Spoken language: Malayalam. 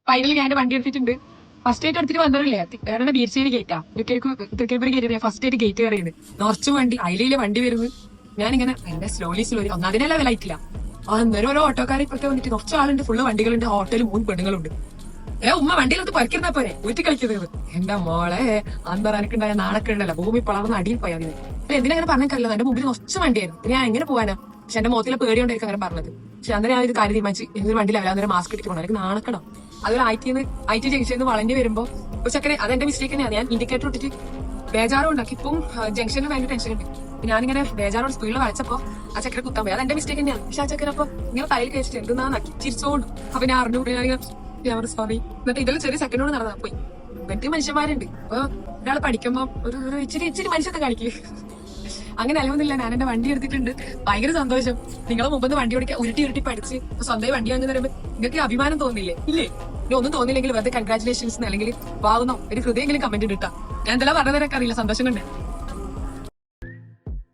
ഫൈനലി ഞാൻ വണ്ടി എടുത്തിട്ടുണ്ട്. ഫസ്റ്റ് ആയിട്ട് എടുത്തിട്ട് വന്നതല്ലേ വേറെ ബീർച്ചേരി ഗേറ്റാ തൃക്കരിപ്പുര ഗേറ്റ്. ഫസ്റ്റ് ആയിട്ട് ഗേറ്റ് കയറിയത് നിറച്ചു വണ്ടി അതിലെ വണ്ടി വരുന്നത്. ഞാനിങ്ങനെ എന്റെ സ്ലോലി ഒന്നതിനെ ലെവലായിട്ടില്ല. അന്നേരം ഓരോ ഓട്ടോക്കാരെ ഇപ്പോഴത്തെ വന്നിട്ട് കുറച്ച് ആളുണ്ട്, ഫുള്ള് വണ്ടികളുണ്ട്, ഹോട്ടലും 3 പെണ്ണുങ്ങളുണ്ട്. ഉമ്മ വണ്ടിയിലൊത്ത് പറിക്കുന്ന പോലെ ഊറ്റി കളിക്കുന്നത്. എന്റെ മോളെ അന്തറ എനിക്കുണ്ടായ നാണൊക്കെ ഉണ്ടല്ലോ, ഭൂമി പിളർന്ന് അടിയിൽ പോയാൽ എന്തിനങ്ങനെ പറഞ്ഞല്ലോ. എന്റെ മുമ്പിൽ കുറച്ച് വണ്ടിയായിരുന്നു. ഞാൻ എങ്ങനെ പോകാനാ? പക്ഷെ എന്റെ മുഖത്തിലെ പേടിയോണ്ടായിരിക്കും അങ്ങനെ പറഞ്ഞത്. പക്ഷെ അന്നേരം ഞാൻ ഒരു കാര്യം തീരുമാനിച്ചു, ഇതൊരു വണ്ടിയിലാവില്ല, അന്നേരം മാസ്ക് ഇട്ടിട്ട് പോകണം, എനിക്ക് നാണക്കണം. അതൊരു ഐ ടി ജംഗ്ഷനിൽ നിന്ന് വളഞ്ഞു വരുമ്പോ ഒരു ചക്കരെ, അതെന്റെ മിസ്റ്റേക്ക് തന്നെയാണ്. ഞാൻ ഇൻഡിക്കേറ്റർ ഇട്ടിട്ട് ബേജാറും ഉണ്ടാക്കി. ഇപ്പം ജംഗ്ഷനിൽ ഭയങ്കര ടെൻഷൻ ഉണ്ട്. ഞാനിങ്ങനെ ബേജാറോട് സ്പീഡിൽ വരച്ചപ്പോ ആ ചക്കര കുത്താൻ പോയി. അതെന്റെ മിസ്റ്റേക്ക് തന്നെയാണ്. പക്ഷെ ആ ചക്കര അപ്പൊ ഇങ്ങനെ തലയിൽ കഴിച്ചിട്ട് എന്തെന്നാ നക്കി ചിരിച്ചോണ്ട്. അപ്പൊ ഞാൻ അറിഞ്ഞു, സോറി. എന്നിട്ട് ഇതിൽ ചെറിയ സെക്കൻഡോട് നടന്നാ പോയി. മറ്റു മനുഷ്യന്മാരുണ്ട്. അപ്പൊ ഒരാൾ പഠിക്കുമ്പോ ഒരു ഇച്ചിരി മനുഷ്യത്തെ കളിക്കുക. അങ്ങനെ അലവന്നില്ല. ഞാൻ എന്റെ വണ്ടി എടുത്തിട്ടുണ്ട്. ഭയങ്കര സന്തോഷം. നിങ്ങളെ മുമ്പ് വണ്ടി ഓടിക്കാൻ ഉരുട്ടി പഠിച്ച് സ്വന്തമായി വണ്ടി വാങ്ങുന്ന പറയുമ്പോൾ നിങ്ങൾക്ക് അഭിമാനം തോന്നില്ലേ? ഇല്ലേ? ഇനി ഒന്നും തോന്നില്ലെങ്കിൽ വെറുതെ കൺഗ്രാറ്റുലേഷൻസ് അല്ലെങ്കിൽ വാവുന്നോ ഒരു ഹൃദയെങ്കിലും കമന്റ് ഇട്ടാ. ഞാൻ എന്തെല്ലാം പറഞ്ഞതൊക്കെ അറിയില്ല, സന്തോഷം കൊണ്ട്.